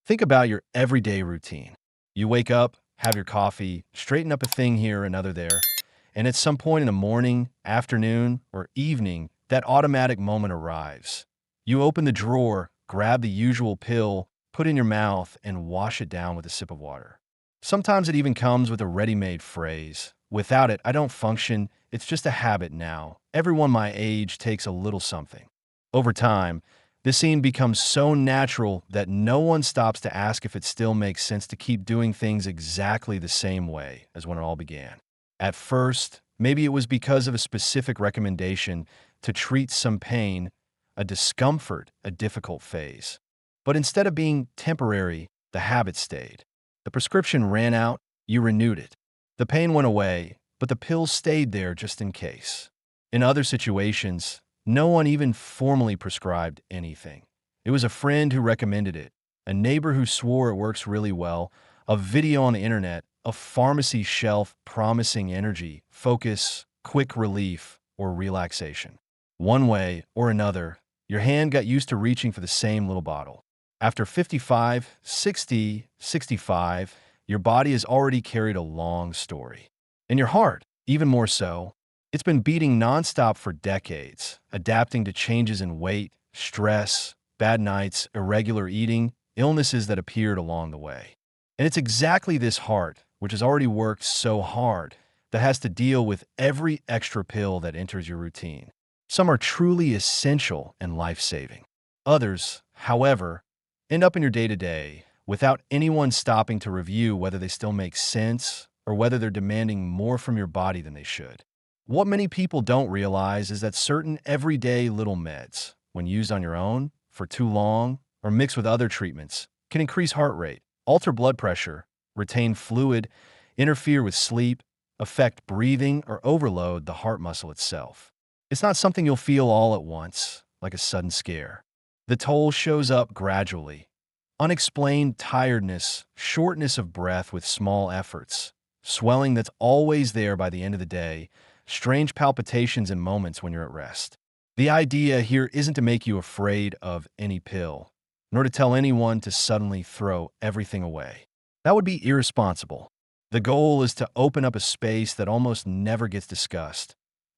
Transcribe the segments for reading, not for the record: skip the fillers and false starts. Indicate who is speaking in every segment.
Speaker 1: Think about your everyday routine. You wake up, have your coffee, straighten up a thing here, another there, and at some point in the morning, afternoon, or evening, that automatic moment arrives. You open the drawer, grab the usual pill, put it in your mouth, and wash it down with a sip of water. Sometimes it even comes with a ready-made phrase. Without it, I don't function. It's just a habit now. Everyone my age takes a little something. Over time, this scene becomes so natural that no one stops to ask if it still makes sense to keep doing things exactly the same way as when it all began. At first, maybe it was because of a specific recommendation to treat some pain, a discomfort, a difficult phase. But instead of being temporary, the habit stayed. The prescription ran out, you renewed it. The pain went away, but the pill stayed there just in case. In other situations, no one even formally prescribed anything. It was a friend who recommended it, a neighbor who swore it works really well, a video on the internet, a pharmacy shelf promising energy, focus, quick relief, or relaxation. One way or another, your hand got used to reaching for the same little bottle. After 55, 60, 65, your body has already carried a long story. And your heart, even more so, it's been beating nonstop for decades, adapting to changes in weight, stress, bad nights, irregular eating, illnesses that appeared along the way. And it's exactly this heart, which has already worked so hard, that has to deal with every extra pill that enters your routine. Some are truly essential and life-saving. Others, however, end up in your day-to-day without anyone stopping to review whether they still make sense or whether they're demanding more from your body than they should. What many people don't realize is that certain everyday little meds, when used on your own, for too long, or mixed with other treatments, can increase heart rate, alter blood pressure, retain fluid, interfere with sleep, affect breathing, or overload the heart muscle itself. It's not something you'll feel all at once, like a sudden scare. The toll shows up gradually. Unexplained tiredness, shortness of breath with small efforts, swelling that's always there by the end of the day, strange palpitations in moments when you're at rest. The idea here isn't to make you afraid of any pill, nor to tell anyone to suddenly throw everything away. That would be irresponsible. The goal is to open up a space that almost never gets discussed.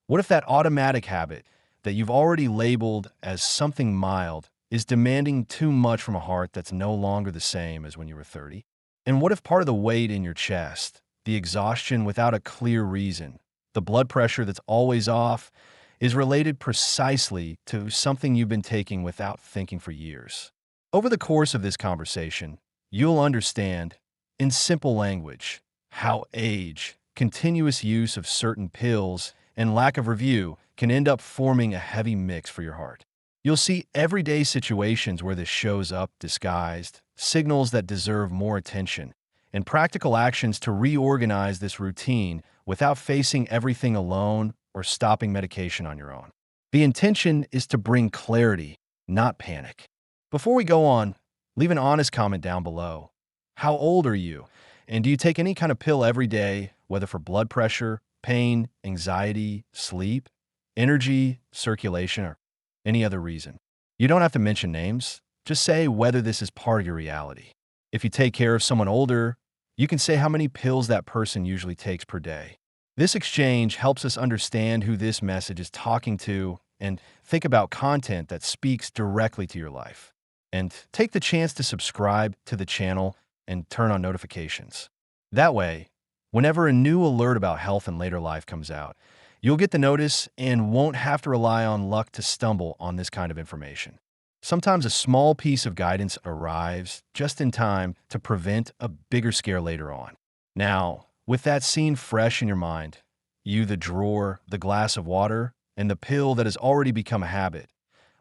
Speaker 1: What if that automatic habit that you've already labeled as something mild is demanding too much from a heart that's no longer the same as when you were 30? And what if part of the weight in your chest, the exhaustion without a clear reason, the blood pressure that's always off, is related precisely to something you've been taking without thinking for years? Over the course of this conversation, you'll understand, in simple language, how age, continuous use of certain pills, and lack of review can end up forming a heavy mix for your heart. You'll see everyday situations where this shows up disguised, signals that deserve more attention, and practical actions to reorganize this routine without facing everything alone or stopping medication on your own. The intention is to bring clarity, not panic. Before we go on, leave an honest comment down below. How old are you? And do you take any kind of pill every day, whether for blood pressure, pain, anxiety, sleep, energy, circulation, or any other reason? You don't have to mention names. Just say whether this is part of your reality. If you take care of someone older, you can say how many pills that person usually takes per day. This exchange helps us understand who this message is talking to and think about content that speaks directly to your life. And take the chance to subscribe to the channel and turn on notifications. That way, whenever a new alert about health and later life comes out, you'll get the notice and won't have to rely on luck to stumble on this kind of information. Sometimes a small piece of guidance arrives just in time to prevent a bigger scare later on. Now, with that scene fresh in your mind, you, the drawer, the glass of water, and the pill that has already become a habit,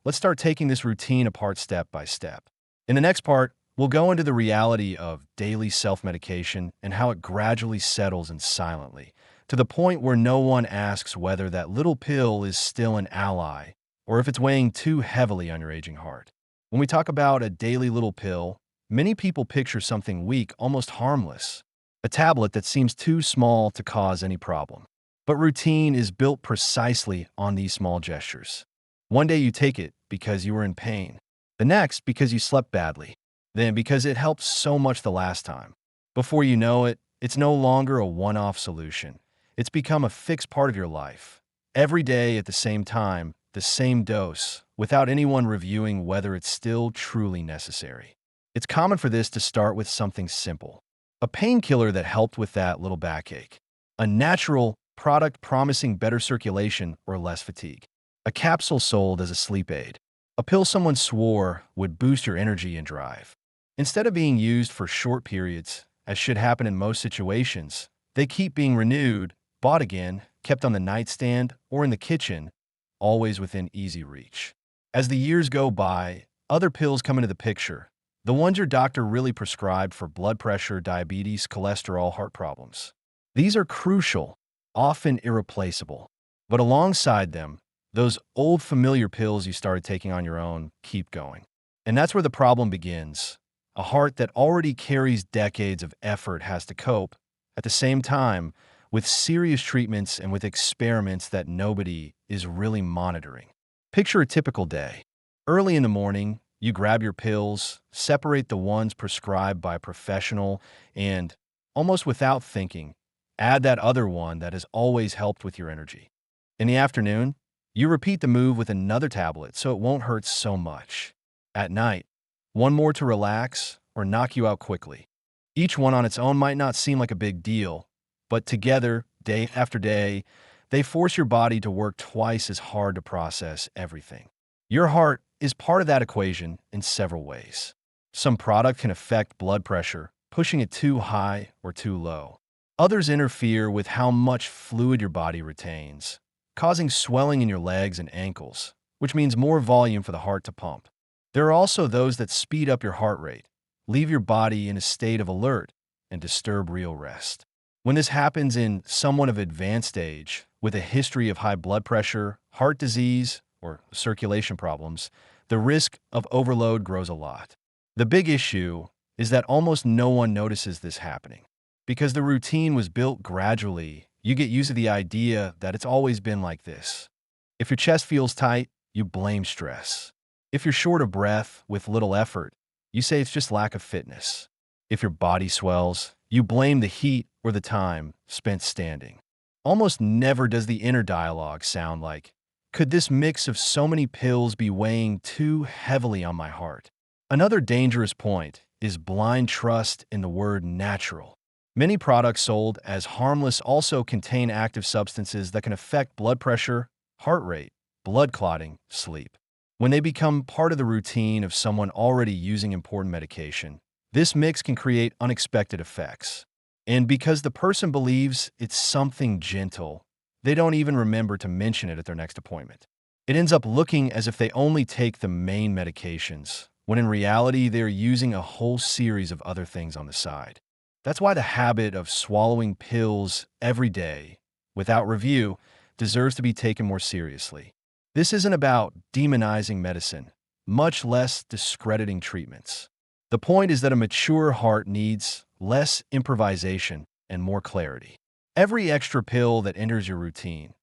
Speaker 1: let's start taking this routine apart step by step. In the next part, we'll go into the reality of daily self-medication and how it gradually settles in silently, to the point where no one asks whether that little pill is still an ally or if it's weighing too heavily on your aging heart. When we talk about a daily little pill, many people picture something weak, almost harmless, a tablet that seems too small to cause any problem. But routine is built precisely on these small gestures. One day you take it because you were in pain, the next because you slept badly, then because it helped so much the last time. Before you know it, it's no longer a one-off solution. It's become a fixed part of your life. Every day at the same time, the same dose, without anyone reviewing whether it's still truly necessary. It's common for this to start with something simple. A painkiller that helped with that little backache. A natural product promising better circulation or less fatigue. A capsule sold as a sleep aid. A pill someone swore would boost your energy and drive. Instead of being used for short periods, as should happen in most situations, they keep being renewed, bought again, kept on the nightstand or in the kitchen, always within easy reach. As the years go by, other pills come into the picture, the ones your doctor really prescribed for blood pressure, diabetes, cholesterol, heart problems. These are crucial, often irreplaceable. But alongside them, those old familiar pills you started taking on your own keep going. And that's where the problem begins. A heart that already carries decades of effort has to cope, at the same time, with serious treatments and with experiments that nobody is really monitoring. Picture a typical day. Early in the morning, you grab your pills, separate the ones prescribed by a professional, and, almost without thinking, add that other one that has always helped with your energy. In the afternoon, you repeat the move with another tablet so it won't hurt so much. At night, one more to relax or knock you out quickly. Each one on its own might not seem like a big deal, but together, day after day, they force your body to work twice as hard to process everything. Your heart is part of that equation in several ways. Some product can affect blood pressure, pushing it too high or too low. Others interfere with how much fluid your body retains, causing swelling in your legs and ankles, which means more volume for the heart to pump. There are also those that speed up your heart rate, leave your body in a state of alert, and disturb real rest. When this happens in someone of advanced age, with a history of high blood pressure, heart disease, or circulation problems, the risk of overload grows a lot. The big issue is that almost no one notices this happening. Because the routine was built gradually, you get used to the idea that it's always been like this. If your chest feels tight, you blame stress. If you're short of breath with little effort, you say it's just lack of fitness. If your body swells, you blame the heat or the time spent standing. Almost never does the inner dialogue sound like, could this mix of so many pills be weighing too heavily on my heart? Another dangerous point is blind trust in the word natural. Many products sold as harmless also contain active substances that can affect blood pressure, heart rate, blood clotting, sleep. When they become part of the routine of someone already using important medication, this mix can create unexpected effects. And because the person believes it's something gentle, they don't even remember to mention it at their next appointment. It ends up looking as if they only take the main medications, when in reality they're using a whole series of other things on the side. That's why the habit of swallowing pills every day, without review, deserves to be taken more seriously. This isn't about demonizing medicine, much less discrediting treatments. The point is that a mature heart needs less improvisation and more clarity. Every extra pill that enters your routine,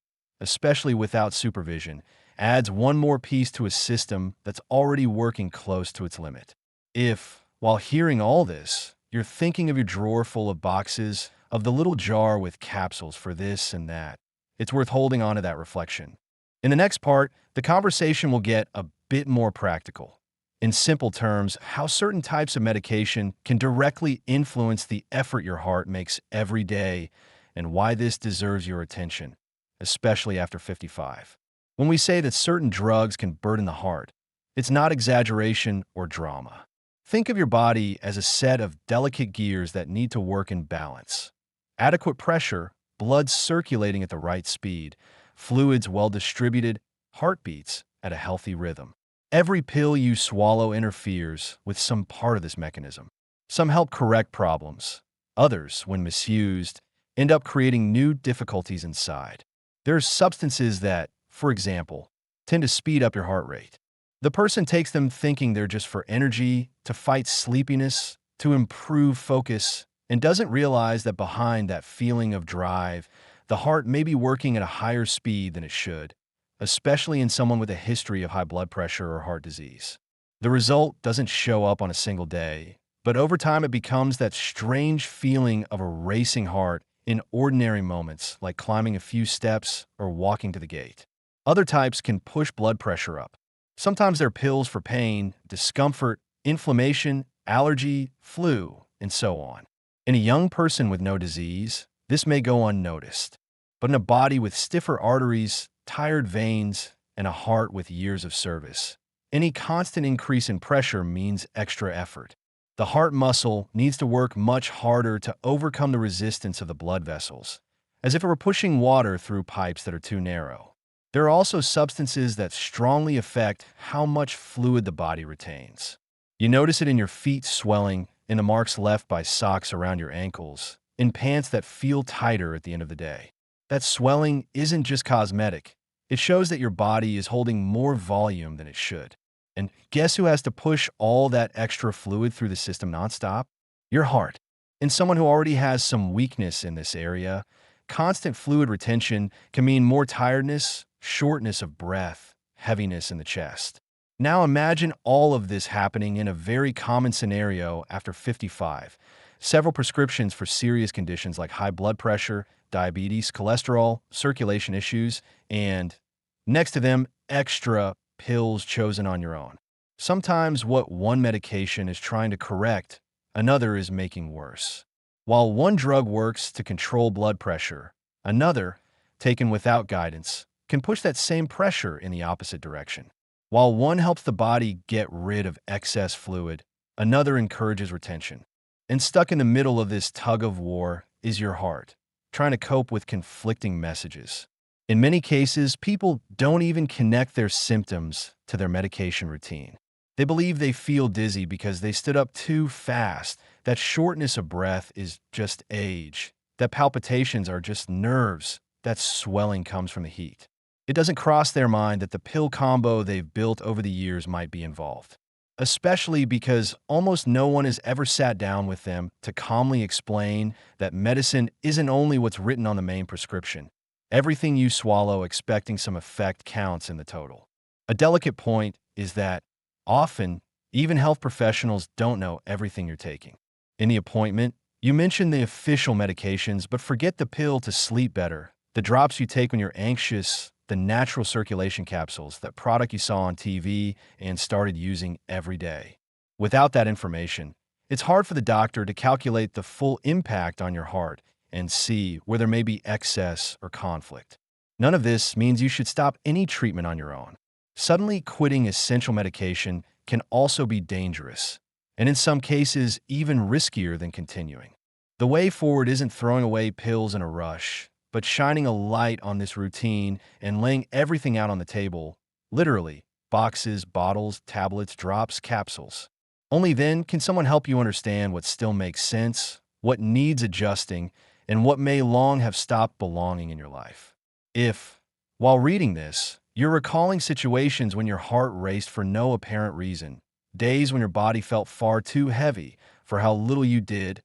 Speaker 1: especially without supervision, adds one more piece to a system that's already working close to its limit. If, while hearing all this, you're thinking of your drawer full of boxes, of the little jar with capsules for this and that, it's worth holding on to that reflection. In the next part, the conversation will get a bit more practical. In simple terms, how certain types of medication can directly influence the effort your heart makes every day and why this deserves your attention, especially after 55. When we say that certain drugs can burden the heart, it's not exaggeration or drama. Think of your body as a set of delicate gears that need to work in balance. Adequate pressure, blood circulating at the right speed, fluids well distributed, heartbeats at a healthy rhythm. Every pill you swallow interferes with some part of this mechanism. Some help correct problems. Others, when misused, end up creating new difficulties inside. There are substances that, for example, tend to speed up your heart rate. The person takes them thinking they're just for energy, to fight sleepiness, to improve focus, and doesn't realize that behind that feeling of drive, the heart may be working at a higher speed than it should, especially in someone with a history of high blood pressure or heart disease. The result doesn't show up on a single day, but over time it becomes that strange feeling of a racing heart in ordinary moments, like climbing a few steps or walking to the gate. Other types can push blood pressure up. Sometimes they're pills for pain, discomfort, inflammation, allergy, flu, and so on. In a young person with no disease, this may go unnoticed. But in a body with stiffer arteries, tired veins, and a heart with years of service, any constant increase in pressure means extra effort. The heart muscle needs to work much harder to overcome the resistance of the blood vessels, as if it were pushing water through pipes that are too narrow. There are also substances that strongly affect how much fluid the body retains. You notice it in your feet swelling, in the marks left by socks around your ankles, in pants that feel tighter at the end of the day. That swelling isn't just cosmetic. It shows that your body is holding more volume than it should. And guess who has to push all that extra fluid through the system nonstop? Your heart. In someone who already has some weakness in this area, constant fluid retention can mean more tiredness, shortness of breath, heaviness in the chest. Now imagine all of this happening in a very common scenario after 55. Several prescriptions for serious conditions like high blood pressure, diabetes, cholesterol, circulation issues, and next to them, extra pills chosen on your own. Sometimes what one medication is trying to correct, another is making worse. While one drug works to control blood pressure, another, taken without guidance, can push that same pressure in the opposite direction. While one helps the body get rid of excess fluid, another encourages retention. And stuck in the middle of this tug of war is your heart, trying to cope with conflicting messages. In many cases, people don't even connect their symptoms to their medication routine. They believe they feel dizzy because they stood up too fast, that shortness of breath is just age, that palpitations are just nerves, that swelling comes from the heat. It doesn't cross their mind that the pill combo they've built over the years might be involved. Especially because almost no one has ever sat down with them to calmly explain that medicine isn't only what's written on the main prescription. Everything you swallow expecting some effect counts in the total. A delicate point is that often, even health professionals don't know everything you're taking. In the appointment, you mention the official medications but forget the pill to sleep better, the drops you take when you're anxious, the natural circulation capsules, that product you saw on TV and started using every day. Without that information, it's hard for the doctor to calculate the full impact on your heart and see where there may be excess or conflict. None of this means you should stop any treatment on your own. Suddenly quitting essential medication can also be dangerous, and in some cases, even riskier than continuing. The way forward isn't throwing away pills in a rush, but shining a light on this routine and laying everything out on the table, literally, boxes, bottles, tablets, drops, capsules. Only then can someone help you understand what still makes sense, what needs adjusting, and what may long have stopped belonging in your life. If, while reading this, you're recalling situations when your heart raced for no apparent reason, days when your body felt far too heavy for how little you did,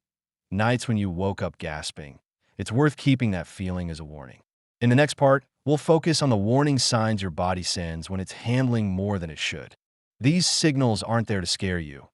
Speaker 1: nights when you woke up gasping, it's worth keeping that feeling as a warning. In the next part, we'll focus on the warning signs your body sends when it's handling more than it should. These signals aren't there to scare you,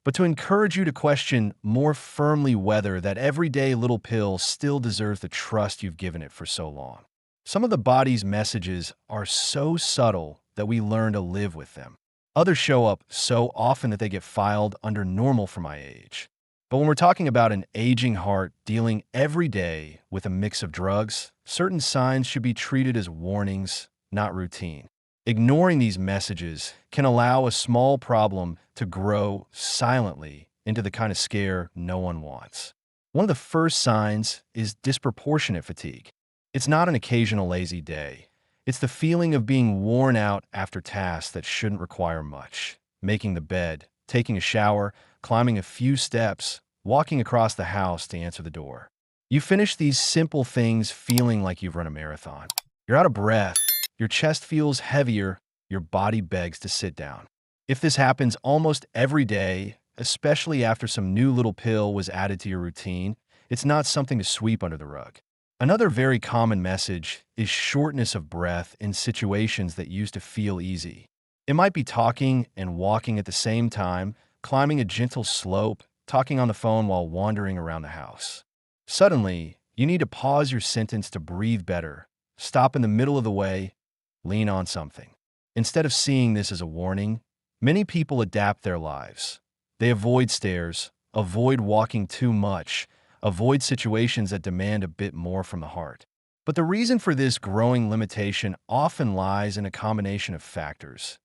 Speaker 1: but to encourage you to question more firmly whether that everyday little pill still deserves the trust you've given it for so long. Some of the body's messages are so subtle that we learn to live with them. Others show up so often that they get filed under normal for my age. But when we're talking about an aging heart dealing every day with a mix of drugs, certain signs should be treated as warnings, not routine. Ignoring these messages can allow a small problem to grow silently into the kind of scare no one wants. One of the first signs is disproportionate fatigue. It's not an occasional lazy day. It's the feeling of being worn out after tasks that shouldn't require much. Making the bed, taking a shower, climbing a few steps, walking across the house to answer the door. You finish these simple things feeling like you've run a marathon. You're out of breath. Your chest feels heavier, your body begs to sit down. If this happens almost every day, especially after some new little pill was added to your routine, it's not something to sweep under the rug. Another very common message is shortness of breath in situations that used to feel easy. It might be talking and walking at the same time, climbing a gentle slope, talking on the phone while wandering around the house. Suddenly, you need to pause your sentence to breathe better, stop in the middle of the way, lean on something. Instead of seeing this as a warning, many people adapt their lives. They avoid stairs, avoid walking too much, avoid situations that demand a bit more from the heart. But the reason for this growing limitation often lies in a combination of factors: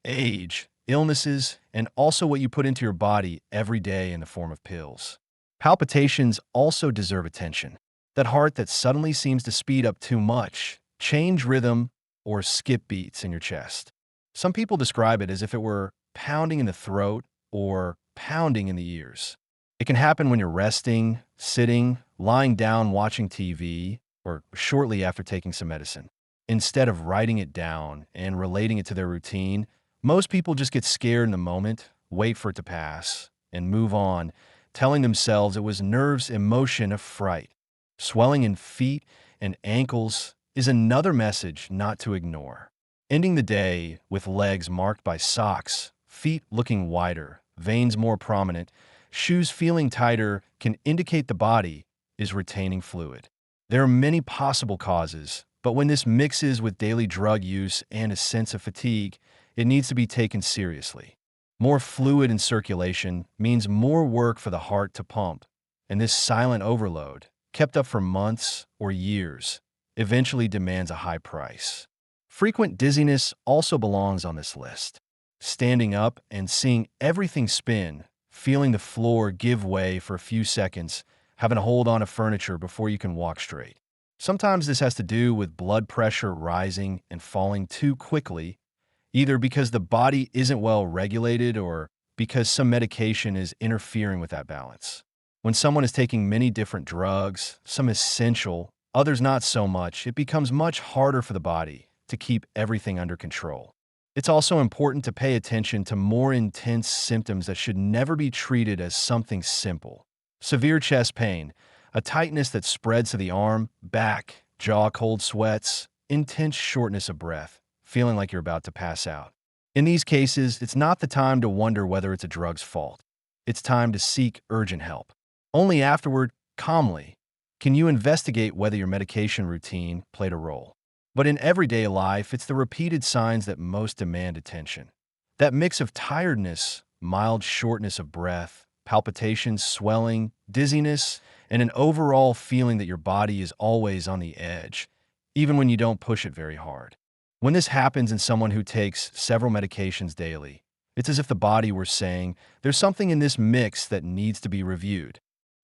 Speaker 1: age, illnesses, and also what you put into your body every day in the form of pills. Palpitations also deserve attention. That heart that suddenly seems to speed up too much, change rhythm, or skip beats in your chest. Some people describe it as if it were pounding in the throat or pounding in the ears. It can happen when you're resting, sitting, lying down watching TV, or shortly after taking some medicine. Instead of writing it down and relating it to their routine, most people just get scared in the moment, wait for it to pass, and move on, telling themselves it was nerves, emotion, of fright. Swelling in feet and ankles is another message not to ignore. Ending the day with legs marked by socks, feet looking wider, veins more prominent, shoes feeling tighter can indicate the body is retaining fluid. There are many possible causes, but when this mixes with daily drug use and a sense of fatigue, it needs to be taken seriously. More fluid in circulation means more work for the heart to pump, and this silent overload, kept up for months or years, eventually demands a high price. Frequent dizziness also belongs on this list. Standing up and seeing everything spin, feeling the floor give way for a few seconds, having to hold on to furniture before you can walk straight. Sometimes this has to do with blood pressure rising and falling too quickly, either because the body isn't well regulated or because some medication is interfering with that balance. When someone is taking many different drugs, some essential, others not so much, it becomes much harder for the body to keep everything under control. It's also important to pay attention to more intense symptoms that should never be treated as something simple. Severe chest pain, a tightness that spreads to the arm, back, jaw, cold sweats, intense shortness of breath, feeling like you're about to pass out. In these cases, it's not the time to wonder whether it's a drug's fault. It's time to seek urgent help. Only afterward, calmly, can you investigate whether your medication routine played a role. But in everyday life, it's the repeated signs that most demand attention. That mix of tiredness, mild shortness of breath, palpitations, swelling, dizziness, and an overall feeling that your body is always on the edge, even when you don't push it very hard. When this happens in someone who takes several medications daily, it's as if the body were saying, there's something in this mix that needs to be reviewed.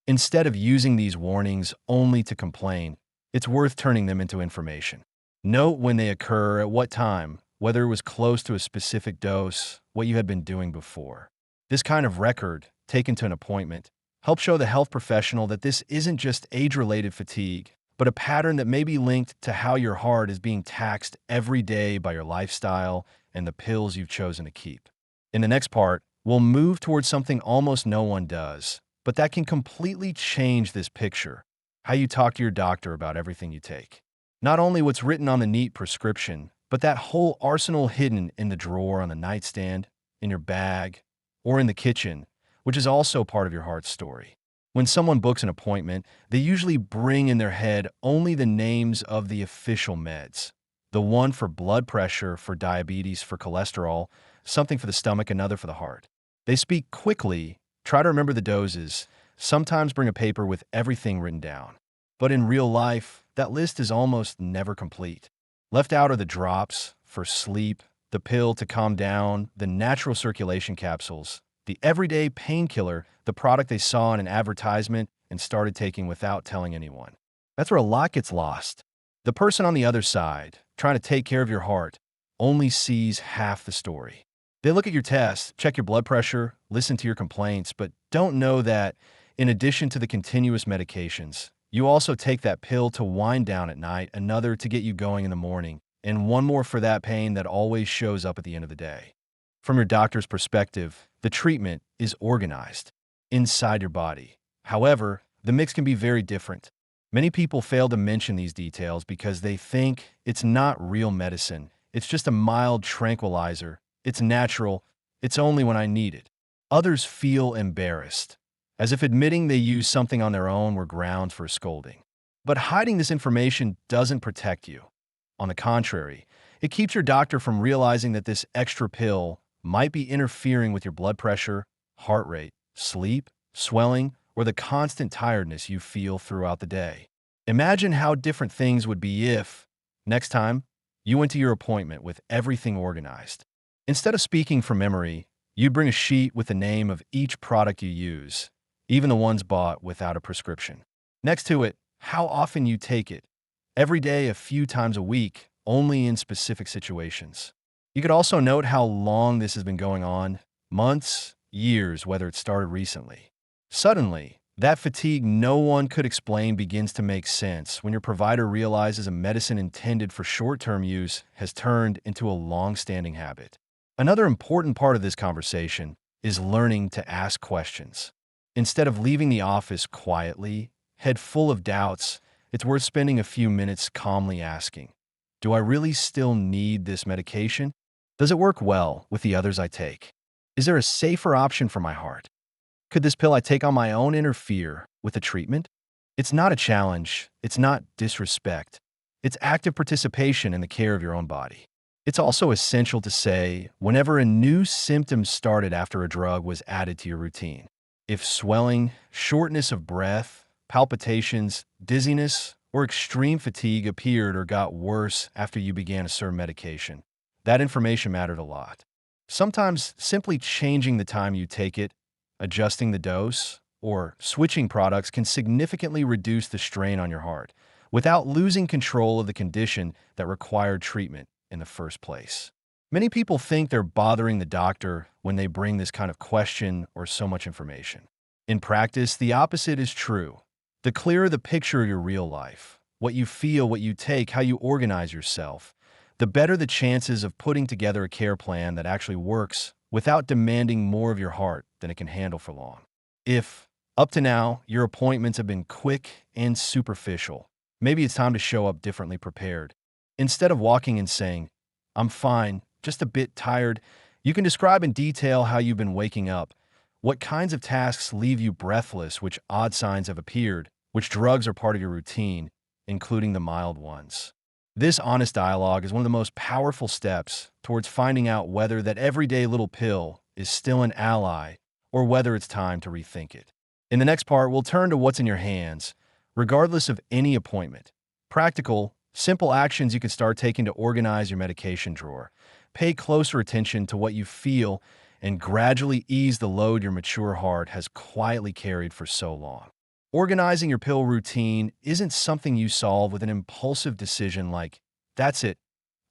Speaker 1: Instead of using these warnings only to complain, it's worth turning them into information. Note when they occur, at what time, whether it was close to a specific dose, what you had been doing before. This kind of record, taken to an appointment, helps show the health professional that this isn't just age-related fatigue, but a pattern that may be linked to how your heart is being taxed every day by your lifestyle and the pills you've chosen to keep. In the next part, we'll move towards something almost no one does, but that can completely change this picture: how you talk to your doctor about everything you take. Not only what's written on the neat prescription, but that whole arsenal hidden in the drawer on the nightstand, in your bag, or in the kitchen, which is also part of your heart's story. When someone books an appointment, they usually bring in their head only the names of the official meds. The one for blood pressure, for diabetes, for cholesterol, something for the stomach, another for the heart. They speak quickly, try to remember the doses, sometimes bring a paper with everything written down. But in real life, that list is almost never complete. Left out are the drops for sleep, the pill to calm down, the natural circulation capsules, the everyday painkiller, the product they saw in an advertisement and started taking without telling anyone. That's where a lot gets lost. The person on the other side, trying to take care of your heart, only sees half the story. They look at your tests, check your blood pressure, listen to your complaints, but don't know that, in addition to the continuous medications, you also take that pill to wind down at night, another to get you going in the morning, and one more for that pain that always shows up at the end of the day. From your doctor's perspective, the treatment is organized inside your body. However, the mix can be very different. Many people fail to mention these details because they think it's not real medicine. It's just a mild tranquilizer. It's natural. It's only when I need it. Others feel embarrassed, as if admitting they use something on their own were grounds for scolding. But hiding this information doesn't protect you. On the contrary, it keeps your doctor from realizing that this extra pill might be interfering with your blood pressure, heart rate, sleep, swelling, or the constant tiredness you feel throughout the day. Imagine how different things would be if, next time, you went to your appointment with everything organized. Instead of speaking from memory, you'd bring a sheet with the name of each product you use, even the ones bought without a prescription. Next to it, how often you take it. Every day, a few times a week, only in specific situations. You could also note how long this has been going on, months, years, whether it started recently. Suddenly, that fatigue no one could explain begins to make sense when your provider realizes a medicine intended for short-term use has turned into a long-standing habit. Another important part of this conversation is learning to ask questions. Instead of leaving the office quietly, head full of doubts, it's worth spending a few minutes calmly asking, do I really still need this medication? Does it work well with the others I take? Is there a safer option for my heart? Could this pill I take on my own interfere with the treatment? It's not a challenge. It's not disrespect. It's active participation in the care of your own body. It's also essential to say whenever a new symptom started after a drug was added to your routine. If swelling, shortness of breath, palpitations, dizziness, or extreme fatigue appeared or got worse after you began a certain medication, that information mattered a lot. Sometimes simply changing the time you take it, adjusting the dose, or switching products can significantly reduce the strain on your heart without losing control of the condition that required treatment in the first place. Many people think they're bothering the doctor when they bring this kind of question or so much information. In practice, the opposite is true. The clearer the picture of your real life, what you feel, what you take, how you organize yourself, the better the chances of putting together a care plan that actually works without demanding more of your heart than it can handle for long. If, up to now, your appointments have been quick and superficial, maybe it's time to show up differently prepared. Instead of walking and saying, I'm fine, just a bit tired, you can describe in detail how you've been waking up, what kinds of tasks leave you breathless, which odd signs have appeared, which drugs are part of your routine, including the mild ones. This honest dialogue is one of the most powerful steps towards finding out whether that everyday little pill is still an ally or whether it's time to rethink it. In the next part, we'll turn to what's in your hands, regardless of any appointment. Practical, simple actions you can start taking to organize your medication drawer. Pay closer attention to what you feel and gradually ease the load your mature heart has quietly carried for so long. Organizing your pill routine isn't something you solve with an impulsive decision like, that's it,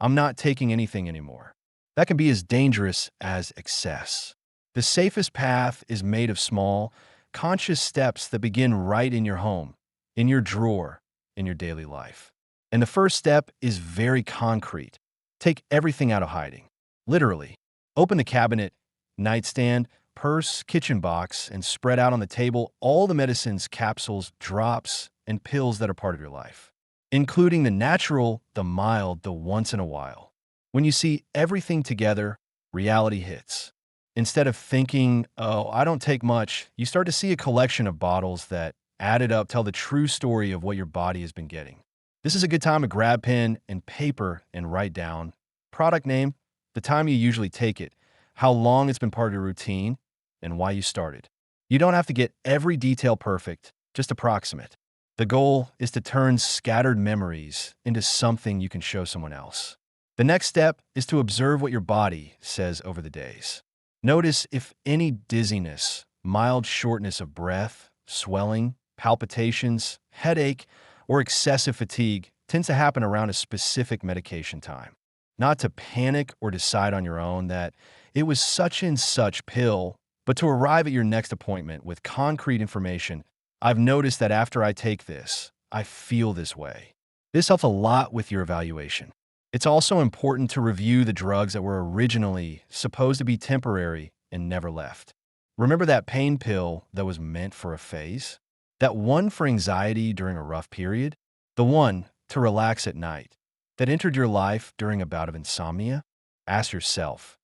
Speaker 1: I'm not taking anything anymore. That can be as dangerous as excess. The safest path is made of small, conscious steps that begin right in your home, in your drawer, in your daily life. And the first step is very concrete. Take everything out of hiding. Literally, open the cabinet, nightstand, purse, kitchen box, and spread out on the table all the medicines, capsules, drops, and pills that are part of your life, including the natural, the mild, the once in a while. When you see everything together, reality hits. Instead of thinking, oh, I don't take much, you start to see a collection of bottles that, added up, tell the true story of what your body has been getting. This is a good time to grab pen and paper and write down product name, the time you usually take it, how long it's been part of your routine, and why you started. You don't have to get every detail perfect, just approximate. The goal is to turn scattered memories into something you can show someone else. The next step is to observe what your body says over the days. Notice if any dizziness, mild shortness of breath, swelling, palpitations, headache, or excessive fatigue tends to happen around a specific medication time. Not to panic or decide on your own that it was such and such pill, but to arrive at your next appointment with concrete information. I've noticed that after I take this, I feel this way. This helps a lot with your evaluation. It's also important to review the drugs that were originally supposed to be temporary and never left. Remember that pain pill that was meant for a phase? That one for anxiety during a rough period? The one to relax at night? That entered your life during a bout of insomnia? Ask yourself,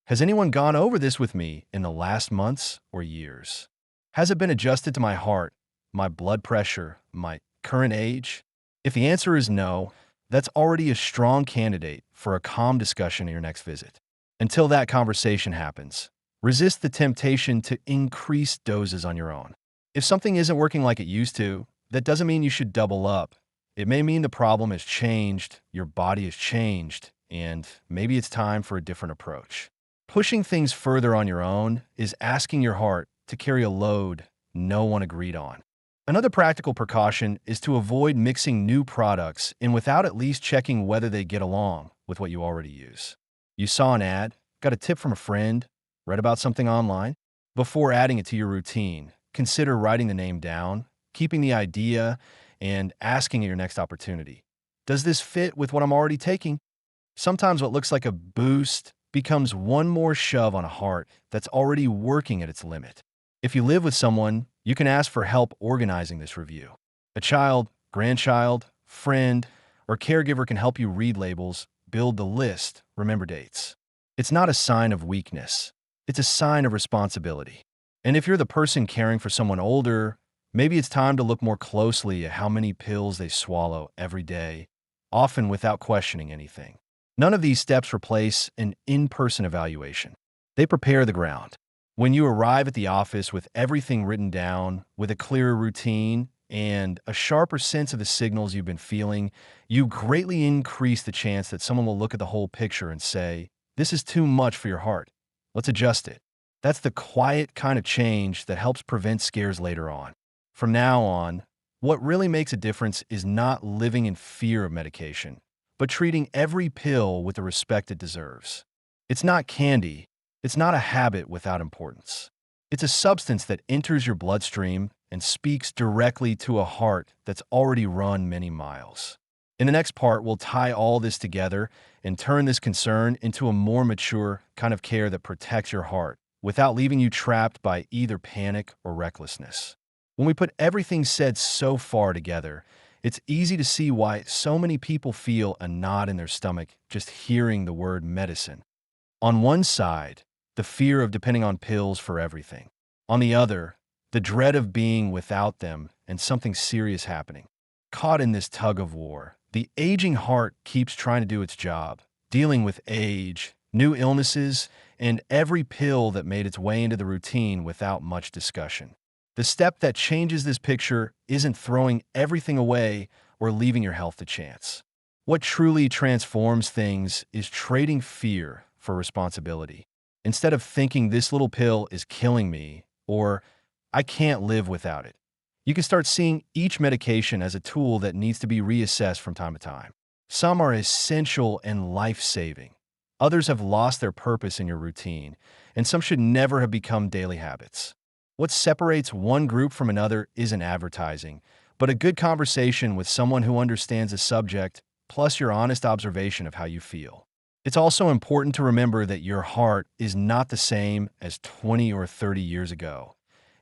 Speaker 1: Has anyone gone over this with me in the last months or years? Has it been adjusted to my heart, my blood pressure, my current age? If the answer is no, that's already a strong candidate for a calm discussion at your next visit. Until that conversation happens, resist the temptation to increase doses on your own. If something isn't working like it used to, that doesn't mean you should double up. It may mean the problem has changed, your body has changed, and maybe it's time for a different approach. Pushing things further on your own is asking your heart to carry a load no one agreed on. Another practical precaution is to avoid mixing new products in without at least checking whether they get along with what you already use. You saw an ad, got a tip from a friend, read about something online. Before adding it to your routine, consider writing the name down, keeping the idea, and asking at your next opportunity. Does this fit with what I'm already taking? Sometimes what looks like a boost becomes one more shove on a heart that's already working at its limit. If you live with someone, you can ask for help organizing this review. A child, grandchild, friend, or caregiver can help you read labels, build the list, remember dates. It's not a sign of weakness. It's a sign of responsibility. And if you're the person caring for someone older, maybe it's time to look more closely at how many pills they swallow every day, often without questioning anything. None of these steps replace an in-person evaluation. They prepare the ground. When you arrive at the office with everything written down, with a clearer routine, and a sharper sense of the signals you've been feeling, you greatly increase the chance that someone will look at the whole picture and say, "This is too much for your heart. Let's adjust it." That's the quiet kind of change that helps prevent scares later on. From now on, what really makes a difference is not living in fear of medication, but treating every pill with the respect it deserves. It's not candy. It's not a habit without importance. It's a substance that enters your bloodstream and speaks directly to a heart that's already run many miles. In the next part, we'll tie all this together and turn this concern into a more mature kind of care that protects your heart without leaving you trapped by either panic or recklessness. When we put everything said so far together, it's easy to see why so many people feel a knot in their stomach just hearing the word medicine. On one side, the fear of depending on pills for everything. On the other, the dread of being without them and something serious happening. Caught in this tug of war, the aging heart keeps trying to do its job, dealing with age, new illnesses, and every pill that made its way into the routine without much discussion. The step that changes this picture isn't throwing everything away or leaving your health to chance. What truly transforms things is trading fear for responsibility. Instead of thinking this little pill is killing me or I can't live without it, you can start seeing each medication as a tool that needs to be reassessed from time to time. Some are essential and life-saving. Others have lost their purpose in your routine, and some should never have become daily habits. What separates one group from another isn't advertising, but a good conversation with someone who understands the subject, plus your honest observation of how you feel. It's also important to remember that your heart is not the same as 20 or 30 years ago.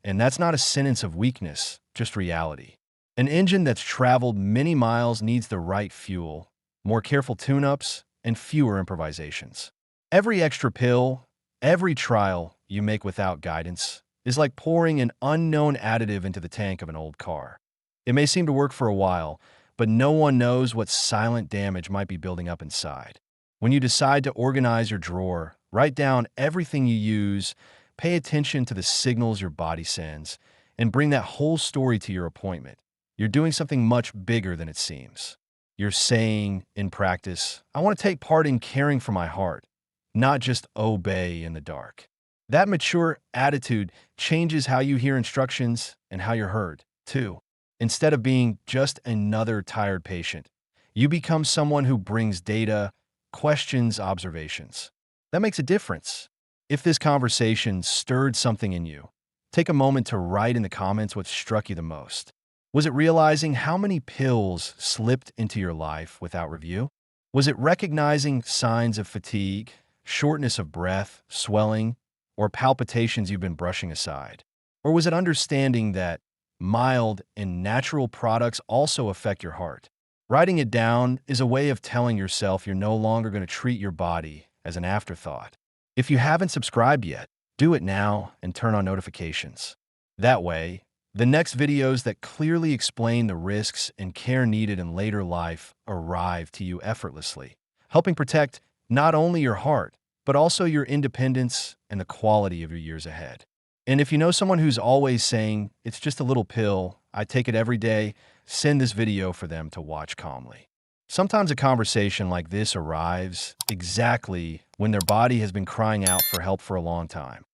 Speaker 1: And that's not a sentence of weakness, just reality. An engine that's traveled many miles needs the right fuel, more careful tune-ups, and fewer improvisations. Every extra pill, every trial you make without guidance is like pouring an unknown additive into the tank of an old car. It may seem to work for a while, but no one knows what silent damage might be building up inside. When you decide to organize your drawer, write down everything you use, pay attention to the signals your body sends, and bring that whole story to your appointment, you're doing something much bigger than it seems. You're saying, in practice, I want to take part in caring for my heart, not just obey in the dark. That mature attitude changes how you hear instructions and how you're heard, too. Instead of being just another tired patient, you become someone who brings data, questions, observations. That makes a difference. If this conversation stirred something in you, take a moment to write in the comments what struck you the most. Was it realizing how many pills slipped into your life without review? Was it recognizing signs of fatigue, shortness of breath, swelling, or palpitations you've been brushing aside? Or was it understanding that mild and natural products also affect your heart? Writing it down is a way of telling yourself you're no longer going to treat your body as an afterthought. If you haven't subscribed yet, do it now and turn on notifications. That way, the next videos that clearly explain the risks and care needed in later life arrive to you effortlessly, helping protect not only your heart, but also your independence and the quality of your years ahead. And if you know someone who's always saying, it's just a little pill, I take it every day, send this video for them to watch calmly. Sometimes a conversation like this arrives exactly when their body has been crying out for help for a long time.